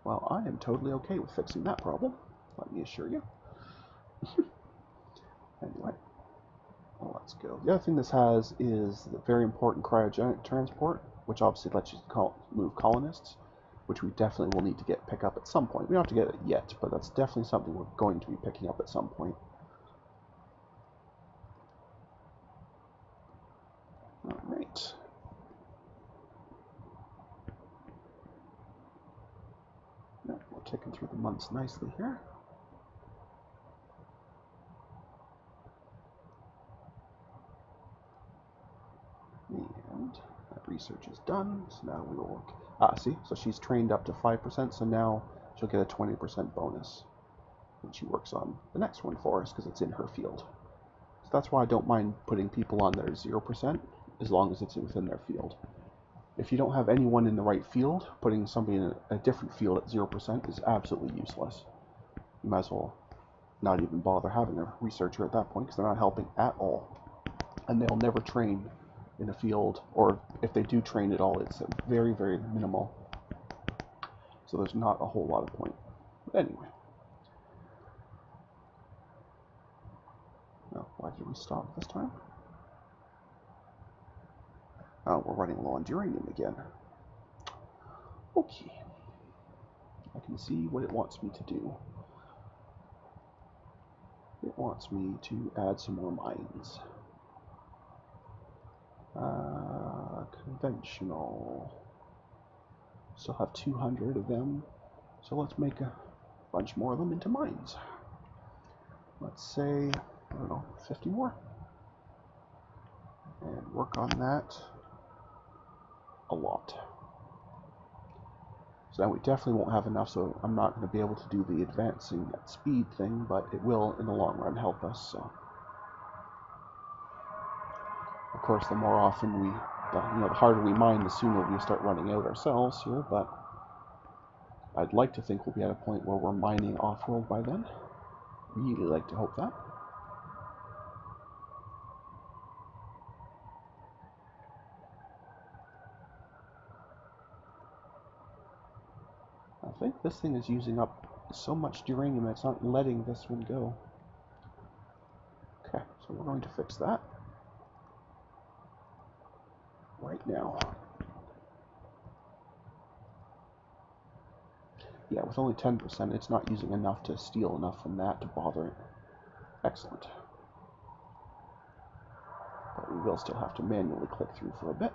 Speaker 1: Well, I am totally okay with fixing that problem, let me assure you. Anyway, well, let's go. The other thing this has is the very important cryogenic transport, which obviously lets you move colonists, which we definitely will need to pick up at some point. We don't have to get it yet, but that's definitely something we're going to be picking up at some point. All right. Now, we're ticking through the months nicely here. And that research is done, so now we will work. See, so she's trained up to 5%, so now she'll get a 20% bonus when she works on the next one for us, because it's in her field. So that's why I don't mind putting people on there 0%, as long as it's within their field. If you don't have anyone in the right field, putting somebody in a different field at 0% is absolutely useless. You might as well not even bother having a researcher at that point, because they're not helping at all. And they'll never train in a field, or if they do train at all, it's very, very minimal. So there's not a whole lot of point. But anyway. Oh, why did we stop this time? Oh, we're running low on uranium again. Okay. can see what it wants me to do. It wants me to add some more mines. Conventional. Still have 200 of them, so let's make a bunch more of them into mines. Let's say, I don't know, 50 more. And work on that a lot. So now we definitely won't have enough, so I'm not going to be able to do the advancing at speed thing, but it will in the long run help us. So, of course, the more often we, the harder we mine, the sooner we start running out ourselves here. But I'd like to think we'll be at a point where we're mining off-world by then. Really like to hope that. I think this thing is using up so much uranium it's not letting this one go. Okay, so we're going to fix that right now. Yeah, with only 10%, it's not using enough to steal enough from that to bother it. Excellent. But we will still have to manually click through for a bit.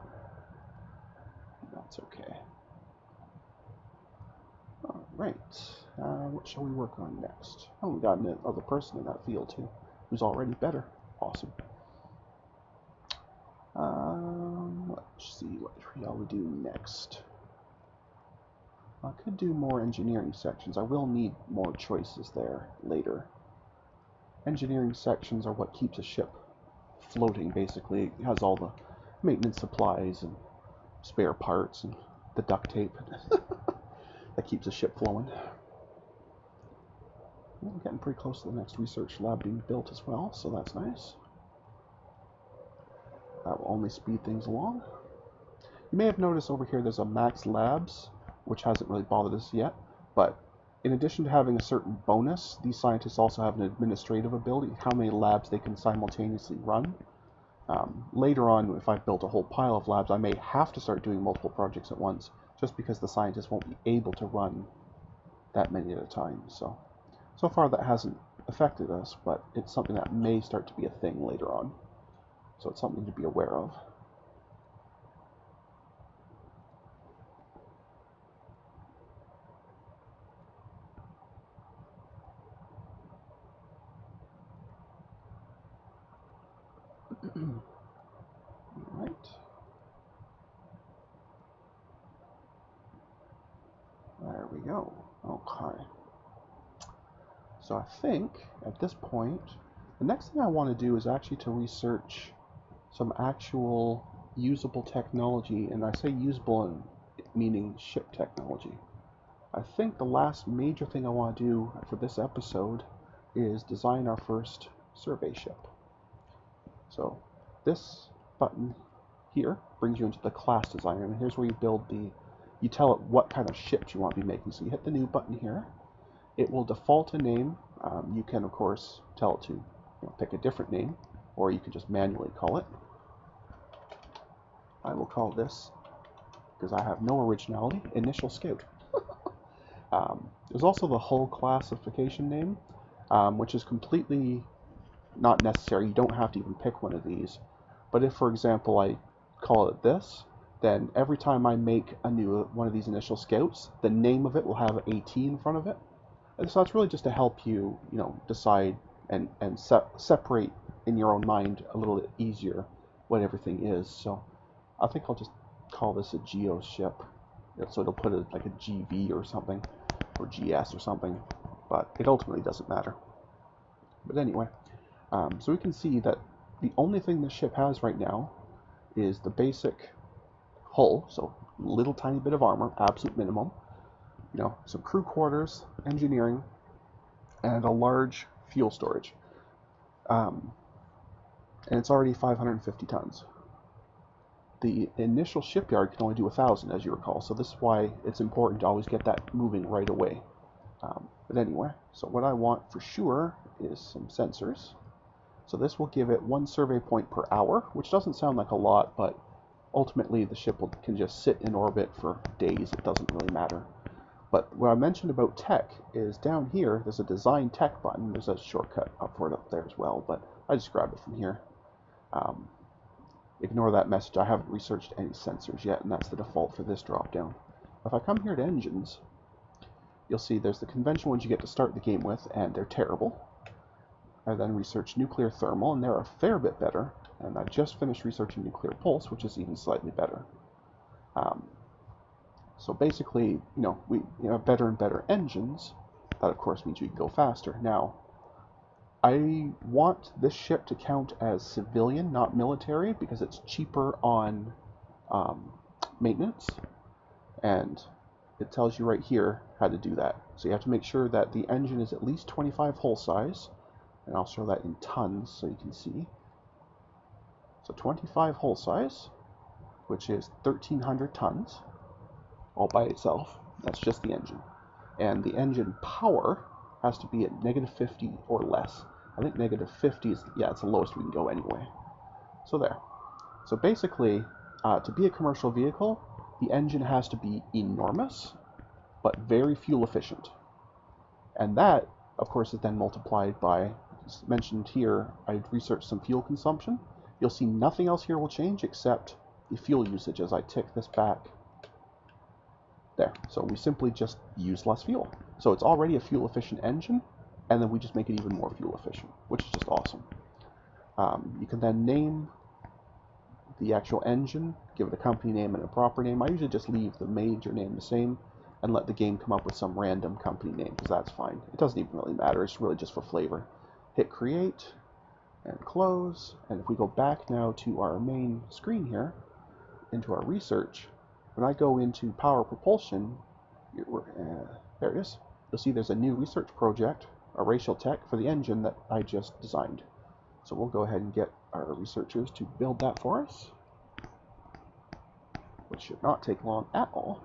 Speaker 1: That's okay. Alright, what shall we work on next? Oh, we got another person in that field too, who's already better. Awesome. Let's see, what shall we do next? I could do more engineering sections. I will need more choices there later. Engineering sections are what keeps a ship floating, basically. It has all the maintenance supplies and spare parts and the duct tape that keeps the ship flowing. We're getting pretty close to the next research lab being built as well, so that's nice. That will only speed things along. You may have noticed over here there's a max labs, which hasn't really bothered us yet, but in addition to having a certain bonus, these scientists also have an administrative ability, how many labs they can simultaneously run. Later on, if I've built a whole pile of labs, I may have to start doing multiple projects at once, just because the scientists won't be able to run that many at a time. So far that hasn't affected us, but it's something that may start to be a thing later on. So it's something to be aware of. Right. There we go. Okay. So I think at this point, the next thing I want to do is actually to research some actual usable technology, and I say usable meaning ship technology. I think the last major thing I want to do for this episode is design our first survey ship. So this button here brings you into the class designer, and here's where you build you tell it what kind of ships you want to be making. So you hit the new button here. It will default a name. You can of course tell it to pick a different name, or you can just manually call it. I will call this, because I have no originality, Initial Scout. There's also the hull classification name, which is completely not necessary. You don't have to even pick one of these. But if, for example, I call it this, then every time I make a new one of these Initial Scouts, the name of it will have AT in front of it. And so it's really just to help you, decide and separate in your own mind a little bit easier what everything is. So I think I'll just call this a Geo ship. So it'll put it like a GV or something, or GS or something, but it ultimately doesn't matter. But anyway, so we can see that the only thing this ship has right now is the basic hull, so little tiny bit of armor, absolute minimum, some crew quarters, engineering, and a large fuel storage. And it's already 550 tons. The initial shipyard can only do 1,000, as you recall, so this is why it's important to always get that moving right away. But anyway, so what I want for sure is some sensors. So this will give it 1 survey point per hour, which doesn't sound like a lot, but ultimately the ship can just sit in orbit for days. It doesn't really matter. But what I mentioned about tech is down here, there's a design tech button. There's a shortcut up for it up there as well, but I just grabbed it from here. Ignore that message. I haven't researched any sensors yet, and that's the default for this drop-down. If I come here to engines, you'll see there's the conventional ones you get to start the game with, and they're terrible. I then researched nuclear thermal, and they're a fair bit better. And I just finished researching nuclear pulse, which is even slightly better. So basically, we have better and better engines. That, of course, means we can go faster. Now, I want this ship to count as civilian, not military, because it's cheaper on maintenance. And it tells you right here how to do that. So you have to make sure that the engine is at least 25 hull size. And I'll show that in tons so you can see. So 25 hull size, which is 1,300 tons, all by itself. That's just the engine. And the engine power has to be at -50 or less. I think -50 is, it's the lowest we can go anyway. So there. So basically, to be a commercial vehicle, the engine has to be enormous, but very fuel efficient. And that, of course, is then multiplied by, as mentioned here, I researched some fuel consumption. You'll see nothing else here will change except the fuel usage as I tick this back. There. So we simply just use less fuel. So it's already a fuel efficient engine, and then we just make it even more fuel efficient, which is just awesome. You can then name the actual engine, give it a company name and a proper name. I usually just leave the major name the same and let the game come up with some random company name, because that's fine. It doesn't even really matter. It's really just for flavor. Hit create and close. And if we go back now to our main screen here, into our research, when I go into power propulsion, there it is. You'll see there's a new research project, a racial tech for the engine that I just designed. So we'll go ahead and get our researchers to build that for us, which should not take long at all.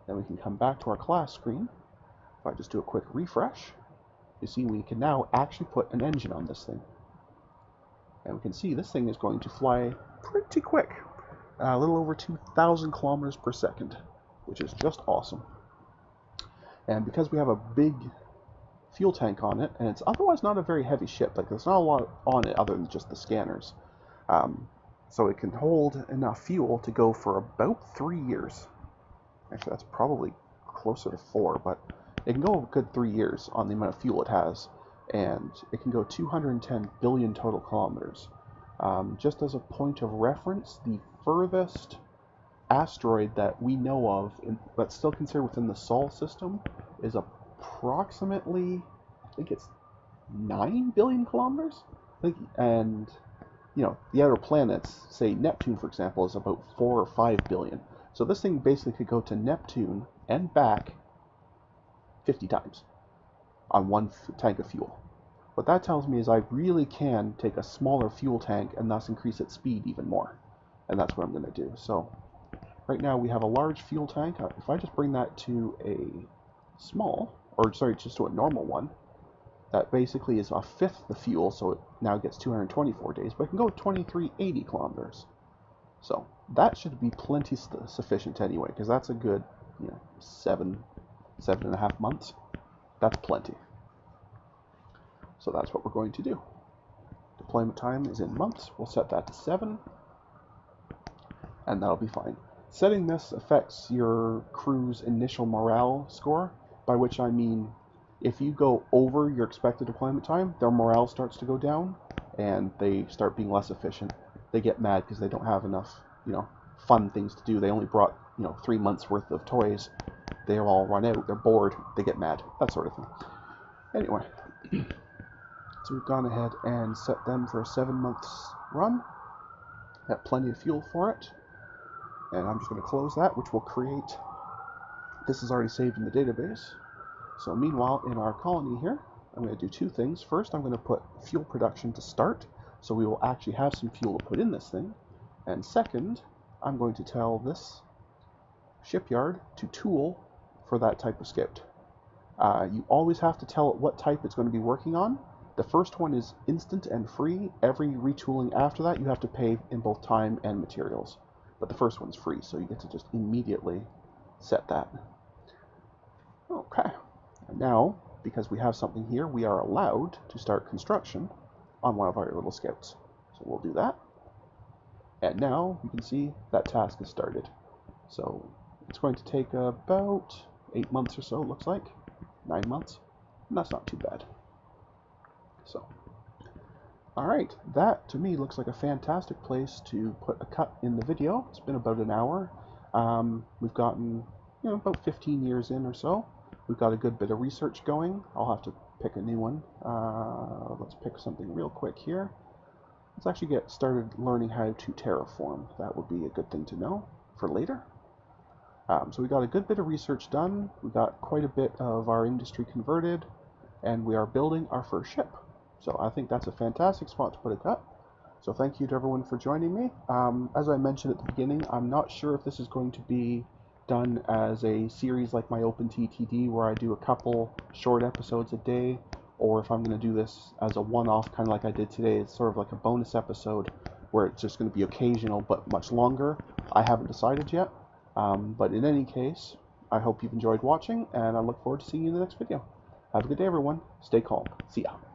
Speaker 1: Then we can come back to our class screen. If I just do a quick refresh, you see we can now actually put an engine on this thing. And we can see this thing is going to fly pretty quick, a little over 2,000 kilometers per second, which is just awesome. And because we have a big fuel tank on it, and it's otherwise not a very heavy ship, like there's not a lot on it other than just the scanners, so it can hold enough fuel to go for about 3 years. Actually, that's probably closer to 4, but it can go a good 3 years on the amount of fuel it has, and it can go 210 billion total kilometers. Just as a point of reference, the furthest asteroid that we know of that's still considered within the Sol system is approximately, I think it's 9 billion kilometers. And the outer planets, say Neptune for example, is about 4 or 5 billion. So this thing basically could go to Neptune and back 50 times on one tank of fuel. What that tells me is I really can take a smaller fuel tank and thus increase its speed even more. And that's what I'm going to do. So right now we have a large fuel tank. If I just bring that to a just to a normal one, that basically is a fifth the fuel, so it now gets 224 days, but it can go 2380 kilometers. So that should be plenty sufficient anyway, because that's a good 7.5 months. That's plenty. So that's what we're going to do. Deployment time is in months. We'll set that to 7, and that'll be fine. Setting this affects your crew's initial morale score, by which I mean if you go over your expected deployment time, their morale starts to go down, and they start being less efficient. They get mad because they don't have enough, fun things to do. They only brought, 3 months worth of toys. They're all run out. They're bored. They get mad. That sort of thing. Anyway, so we've gone ahead and set them for a 7 months run. Got plenty of fuel for it. And I'm just going to close that, which will create, this is already saved in the database. So meanwhile, in our colony here, I'm going to do 2 things. First, I'm going to put fuel production to start, so we will actually have some fuel to put in this thing. And second, I'm going to tell this shipyard to tool for that type of scout. You always have to tell it what type it's going to be working on. The first one is instant and free. Every retooling after that, you have to pay in both time and materials. But the first one's free, so you get to just immediately set that. Okay, and now, because we have something here, we are allowed to start construction on one of our little scouts. So we'll do that. And now you can see that task is started. So it's going to take about 8 months or so, it looks like. 9 months. And that's not too bad. So, alright, that to me looks like a fantastic place to put a cut in the video. It's been about an hour. We've gotten, about 15 years in or so. We've got a good bit of research going. I'll have to pick a new one. Let's pick something real quick here. Let's actually get started learning how to terraform. That would be a good thing to know for later. So we got a good bit of research done. We got quite a bit of our industry converted, and we are building our first ship. So I think that's a fantastic spot to put a cut. So thank you to everyone for joining me. As I mentioned at the beginning, I'm not sure if this is going to be done as a series like my OpenTTD, where I do a couple short episodes a day, or if I'm going to do this as a one-off, kind of like I did today. It's sort of like a bonus episode where it's just going to be occasional but much longer. I haven't decided yet. But in any case, I hope you've enjoyed watching, and I look forward to seeing you in the next video. Have a good day, everyone. Stay calm. See ya.